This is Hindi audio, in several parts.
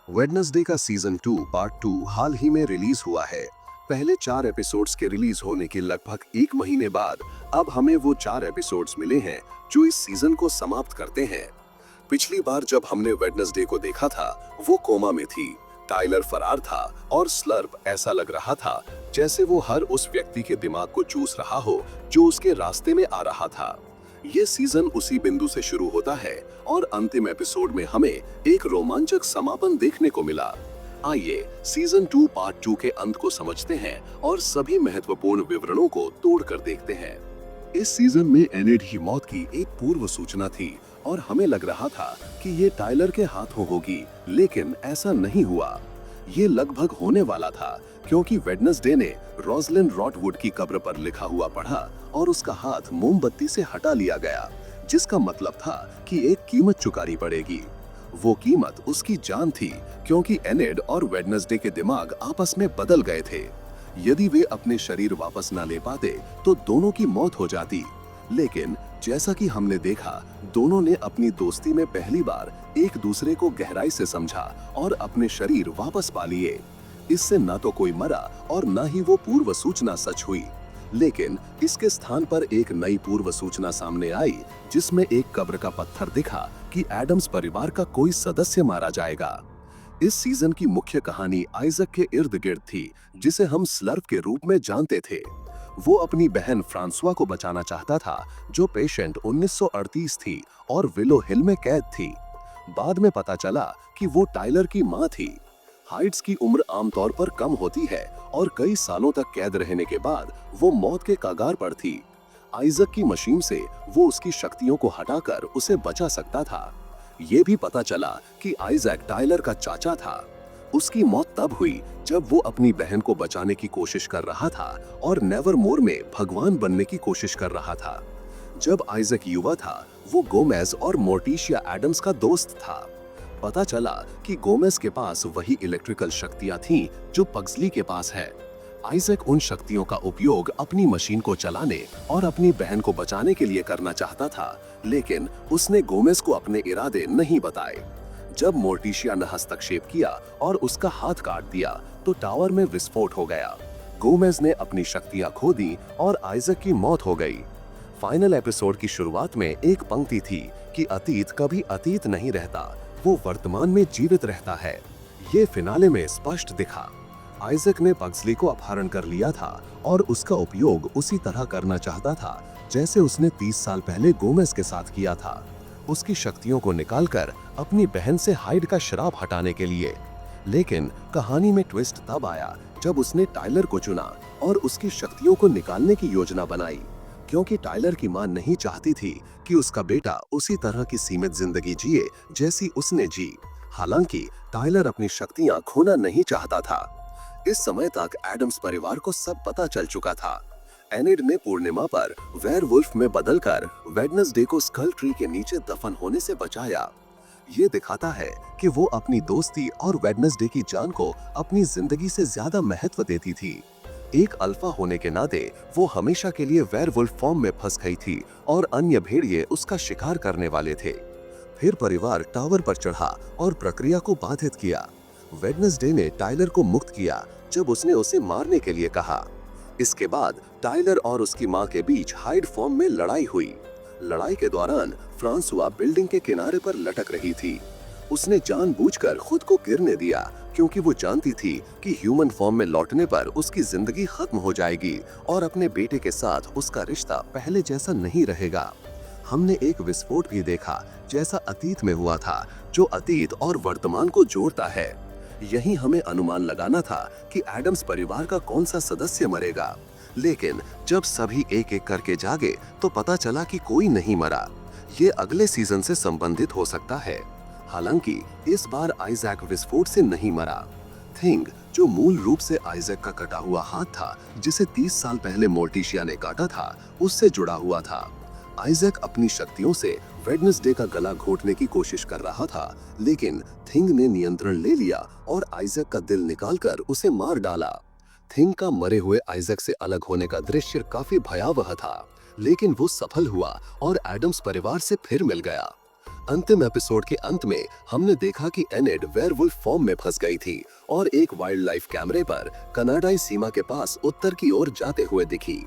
वेडनेसडे का सीजन 2 पार्ट 2 हाल ही में रिलीज हुआ है। पहले 4 एपिसोड्स के रिलीज होने के लगभग 1 महीने बाद अब हमें वो 4 एपिसोड्स मिले हैं जो इस सीजन को समाप्त करते हैं। पिछली बार जब हमने वेडनेसडे को देखा था वो कोमा में थी, टाइलर फरार था और स्लर्प ऐसा लग रहा था जैसे वो हर उस व्यक्ति के दिमाग को चूस रहा हो जो उसके रास्ते में आ रहा था। ये सीजन उसी बिंदु से शुरू होता है और अंतिम एपिसोड में हमें एक रोमांचक समापन देखने को मिला। आइए सीजन 2 पार्ट 2 के अंत को समझते हैं और सभी महत्वपूर्ण विवरणों को तोड़कर देखते हैं। इस सीजन में एनिड की मौत की एक पूर्व सूचना थी और हमें लग रहा था कि ये टाइलर के हाथों होगी, लेकिन ऐसा नहीं हुआ। ये लगभग होने वाला था क्योंकि वेडनेसडे ने रोजलिन रॉटवुड की कब्र पर लिखा हुआ पढ़ा और उसका हाथ मोमबत्ती से हटा लिया गया, जिसका मतलब था कि एक कीमत चुकानी पड़ेगी। वो कीमत उसकी जान थी क्योंकि एनिड और वेडनेसडे के दिमाग आपस में बदल गए थे। यदि वे अपने शरीर वापस ना ले पाते तो दोनों की मौत हो जाती, लेकिन जैसा कि हमने देखा दोनों ने अपनी दोस्ती में पहली बार एक दूसरे को गहराई से समझा और अपने शरीर वापस पा लिए। इससे न तो कोई मरा और न ही वो पूर्व सूचना सच हुई, लेकिन इसके स्थान पर एक नई पूर्व सूचना सामने आई जिसमें एक कब्र का पत्थर दिखा कि एडम्स परिवार का कोई सदस्य मारा जाएगा। इस सीजन की मुख्य कहानी आइजक के इर्द गिर्द थी, जिसे हम स्लर्प के रूप में जानते थे। वो अपनी बहन फ्रांसवा को बचाना चाहता था जो पेशेंट 1938 थी और विलो हिल में कैद थी। बाद में पता चला कि वो टाइलर की मां थी। हाइड्स की उम्र आमतौर पर कम होती है और कई सालों तक कैद रहने के बाद वो मौत के कगार पर थी। आइजक की मशीन से वो उसकी शक्तियों को हटाकर उसे बचा सकता था। ये भी पता चला कि आइजक टाइलर का चाचा था। उसकी मौत तब हुई जब वो अपनी बहन को बचाने की कोशिश कर रहा था और नेवरमोर में भगवान बनने की कोशिश कर रहा था। जब आइजक युवा था वो गोमेज और मोर्टिशिया एडम्स का दोस्त था। पता चला कि गोमेज के पास वही इलेक्ट्रिकल शक्तियां थीं जो पग्सली के पास है। आइजक उन शक्तियों का उपयोग अपनी मशीन को चलाने और अपनी बहन को बचाने के लिए करना चाहता था, लेकिन उसने गोमेज को अपने इरादे नहीं बताए। जब मोर्टिशिया ने हस्तक्षेप किया और उसका हाथ काट दिया तो टावर में विस्फोट हो गया। गोमेज ने अपनी शक्तियां खो दी और आइजक की मौत हो गई। फाइनल एपिसोड की शुरुआत में एक पंक्ति थी कि अतीत कभी अतीत नहीं रहता, वो वर्तमान में जीवित रहता है। ये फिनाले में स्पष्ट दिखा। आइजक ने पग्सली को अपहरण कर लिया था और उसका उपयोग उसी तरह करना चाहता था जैसे उसने 30 साल पहले गोमेज के साथ किया था, उसकी शक्तियों को निकालकर अपनी बहन से हाइड का श्राप हटाने के लिए। लेकिन कहानी में ट्विस्ट तब आया जब उसने टाइलर को चुना और उसकी शक्तियों को निकालने की योजना बनाई, क्योंकि टाइलर की मां नहीं चाहती थी कि उसका बेटा उसी तरह की सीमित जिंदगी जिए जैसी उसने जी। हालांकि टाइलर अपनी शक्तियां खोना नहीं चाहता था। इस समय तक एडम्स परिवार को सब पता चल चुका था। एनिड ने पूर्णिमा पर वेयरवुल्फ में बदलकर वेडनेसडे को स्कल ट्री के नीचे दफन होने से बचाया। ये दिखाता है कि वो अपनी दोस्ती और वेडनेसडे की जान को अपनी जिंदगी से ज्यादा महत्व देती थी। एक अल्फा होने के नाते वो हमेशा के लिए वेयरवुल्फ फॉर्म में फंस गई थी और अन्य भेड़िए उसका शिकार करने वाले थे। फिर परिवार टावर पर चढ़ा और प्रक्रिया को बाधित किया। वेडनेसडे ने टाइलर को मुक्त किया जब उसने उसे मारने के लिए कहा। इसके बाद टाइलर और उसकी मां के बीच हाइड फॉर्म में लड़ाई हुई। लड़ाई के दौरान फ्रांसुआ बिल्डिंग के किनारे पर लटक रही थी। उसने जानबूझकर खुद को गिरने दिया क्योंकि वो जानती थी कि ह्यूमन फॉर्म में लौटने पर उसकी जिंदगी खत्म हो जाएगी और अपने बेटे के साथ उसका रिश्ता पहले जैसा नहीं रहेगा। हमने एक विस्फोट भी देखा जैसा अतीत में हुआ था, जो अतीत और वर्तमान को जोड़ता है। यही हमें अनुमान लगाना था कि एडम्स परिवार का कौन सा सदस्य मरेगा, लेकिन जब सभी एक एक करके जागे तो पता चला कि कोई नहीं मरा। ये अगले सीजन से संबंधित हो सकता है। हालांकि इस बार आइजैक विस्फोट से नहीं मरा। थिंग, जो मूल रूप से आइजैक का कटा हुआ हाथ था जिसे 30 साल पहले मोर्टिशिया ने काटा था, उससे जुड़ा हुआ था। आइजैक अपनी शक्तियों से वेडनेसडे का गला घोटने की कोशिश कर रहा था, लेकिन थिंग ने नियंत्रण ले लिया और आइजैक का दिल निकालकर उसे मार डाला। थिंग का मरे हुए आइजैक से अलग होने का दृश्य काफी भयावह था, लेकिन वो सफल हुआ और एडम्स परिवार से फिर मिल गया। अंतिम एपिसोड के अंत में हमने देखा कि एनेड वेयरवुल्फ फॉर्म में फंस गई थी और एक वाइल्ड लाइफ कैमरे पर कनाडाई सीमा के पास उत्तर की ओर जाते हुए दिखी।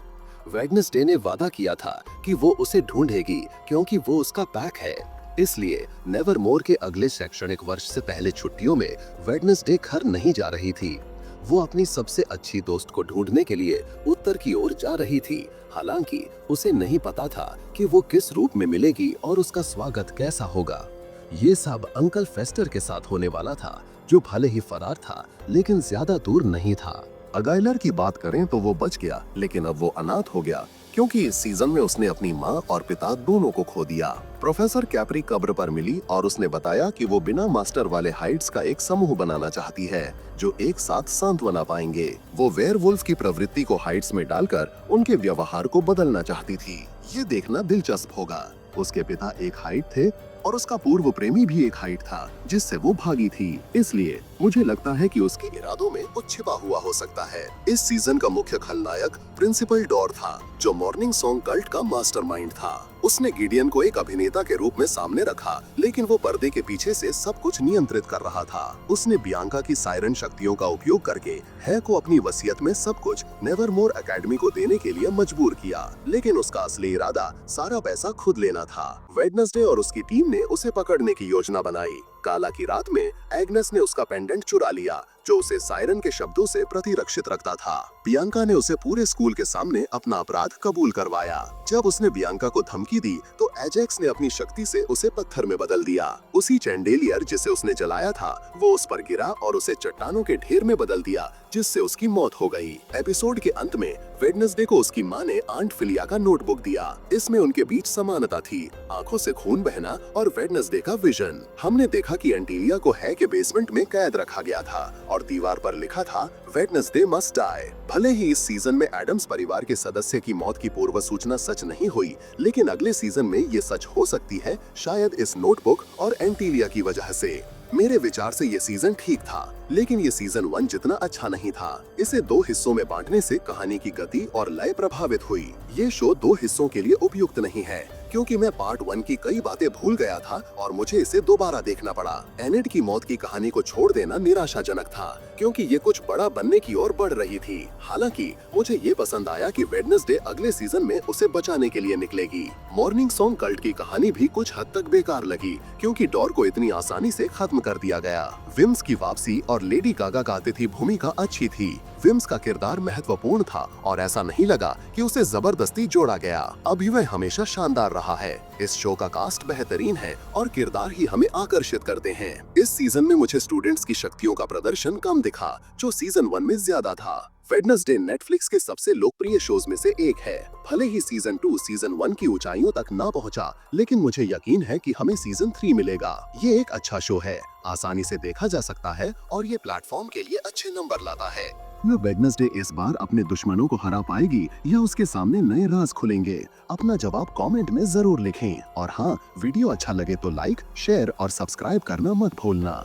वेडनेसडे ने वादा किया था कि वो उसे ढूंढेगी क्योंकि वो उसका पैक है। इसलिए नेवरमोर के अगले शैक्षणिक वर्ष से पहले छुट्टियों में वेडनेसडे घर नहीं जा रही थी। वो अपनी सबसे अच्छी दोस्त को ढूंढने के लिए उत्तर की ओर जा रही थी। हालांकि उसे नहीं पता था कि वो किस रूप में मिलेगी और उसका स्वागत कैसा होगा। ये सब अंकल फेस्टर के साथ होने वाला था, जो भले ही फरार था लेकिन ज्यादा दूर नहीं था। अगाइलर की बात करें तो वो बच गया, लेकिन अब वो अनाथ हो गया क्योंकि इस सीजन में उसने अपनी माँ और पिता दोनों को खो दिया। प्रोफेसर कैप्री कब्र पर मिली और उसने बताया कि वो बिना मास्टर वाले हाइड्स का एक समूह बनाना चाहती है जो एक साथ सांत्वना पाएंगे। वो वेयरवुल्फ की प्रवृत्ति को हाइड्स में डालकर उनके व्यवहार को बदलना चाहती थी। ये देखना दिलचस्प होगा। उसके पिता एक हाइड थे और उसका पूर्व प्रेमी भी एक हाइड था जिससे वो भागी थी। इसलिए मुझे लगता है कि उसके इरादों में कुछ छिपा हुआ हो सकता है। इस सीजन का मुख्य खलनायक प्रिंसिपल डोर था, जो मॉर्निंग सॉन्ग कल्ट का मास्टरमाइंड था। उसने गिडियन को एक अभिनेता के रूप में सामने रखा, लेकिन वो पर्दे के पीछे से सब कुछ नियंत्रित कर रहा था। उसने बियांका की सायरन शक्तियों का उपयोग करके है को अपनी वसीयत में सब कुछ नेवरमोर एकेडमी को देने के लिए मजबूर किया, लेकिन उसका असली इरादा सारा पैसा खुद लेना था। वेडनेसडे और उसकी टीम ने उसे पकड़ने की योजना बनाई। काला की रात में एग्नेस ने उसका पेंडेंट चुरा लिया, जो उसे सायरन के शब्दों से प्रतिरक्षित रखता था। बियांका ने उसे पूरे स्कूल के सामने अपना अपराध कबूल करवाया। जब उसने बियांका को धमकी दी तो एजेक्स ने अपनी शक्ति से उसे पत्थर में बदल दिया। उसी चैंडेलियर जिसे उसने जलाया था वो उस पर गिरा और उसे चट्टानों के ढेर में बदल दिया, जिससे उसकी मौत हो गई। एपिसोड के अंत में वेडनेसडे को उसकी माँ ने आंट फिलिया का नोटबुक दिया। इसमें उनके बीच समानता थी, आंखों से खून बहना और वेडनेसडे का विजन। हमने देखा कि एंटीलिया को है के बेसमेंट में कैद रखा गया था और दीवार पर लिखा था वेडनेसडे मस्ट डाई। भले ही इस सीजन में एडम्स परिवार के सदस्य की मौत की पूर्व सूचना सच नहीं हुई, लेकिन अगले सीजन में ये सच हो सकती है, शायद इस नोटबुक और एंटीलिया की वजह से। मेरे विचार से ये सीजन ठीक था, लेकिन ये सीजन 1 जितना अच्छा नहीं था। इसे 2 हिस्सों में बांटने से कहानी की गति और लय प्रभावित हुई। ये शो 2 हिस्सों के लिए उपयुक्त नहीं है, क्योंकि मैं पार्ट 1 की कई बातें भूल गया था और मुझे इसे दोबारा देखना पड़ा। एनेड की मौत की कहानी को छोड़ देना निराशाजनक था, क्योंकि ये कुछ बड़ा बनने की ओर बढ़ रही थी। हालांकि मुझे ये पसंद आया कि वेडनेसडे अगले सीजन में उसे बचाने के लिए निकलेगी। मॉर्निंग सॉन्ग कल्ट की कहानी भी कुछ हद तक बेकार लगी, क्योंकि डोर को इतनी आसानी से खत्म कर दिया गया। विम्स की वापसी और लेडी गागा का अतिथि भूमिका अच्छी थी। विम्स का किरदार महत्वपूर्ण था और ऐसा नहीं लगा कि उसे जबरदस्ती जोड़ा गया। अभिनय हमेशा शानदार रहा है। इस शो का कास्ट बेहतरीन है और किरदार ही हमें आकर्षित करते हैं। इस सीजन में मुझे स्टूडेंट्स की शक्तियों का प्रदर्शन कम दिखा, जो सीजन 1 में ज्यादा था। वेडनेसडे नेटफ्लिक्स के सबसे लोकप्रिय शोज में से एक है। भले ही सीजन 2 सीजन 1 की ऊंचाइयों तक ना पहुंचा, लेकिन मुझे यकीन है कि हमें सीजन 3 मिलेगा। ये एक अच्छा शो है, आसानी से देखा जा सकता है और ये प्लेटफॉर्म के लिए अच्छे नंबर लाता है। क्या वेडनेसडे इस बार अपने दुश्मनों को हरा पाएगी या उसके सामने नए राज खुलेंगे? अपना जवाब कमेंट में जरूर लिखें और हाँ, वीडियो अच्छा लगे तो लाइक, शेयर और सब्सक्राइब करना मत भूलना।